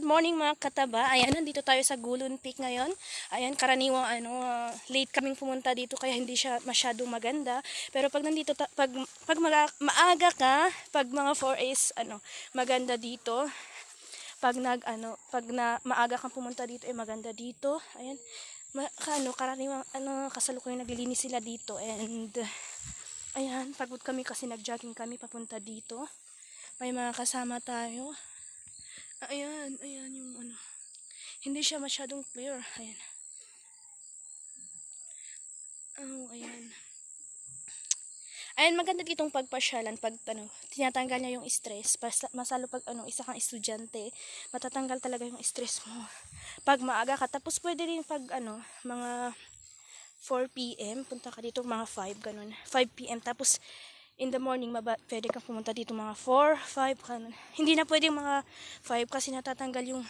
morning mga kataba. Ayan, nandito tayo sa Gulon Peak ngayon. Ayan, karaniwang late kaming pumunta dito kaya hindi siya masyadong maganda. Pero pag nandito maaga ka, pag mga 4 is maganda dito. Pag maaga kang pumunta dito maganda dito. Ayan. Karaniwang kasalukuyang naglilinis sila dito and ayan, pagod kami kasi nag-jogging kami papunta dito. May mga kasama tayo. Ayan yung hindi siya masyadong clear. Ayan. Ayan. Ayan, maganda ditong pagpasyalan pag tinatanggal niya yung stress. Masalo pag isa kang estudyante, matatanggal talaga yung stress mo. Pag maaga ka, tapos pwede din pag mga 4 PM, punta ka dito mga 5 ganun. 5 PM tapos in the morning pwede kang pumunta dito mga 4, 5 ganun. Hindi na pwedeng mga 5 kasi natatanggal yung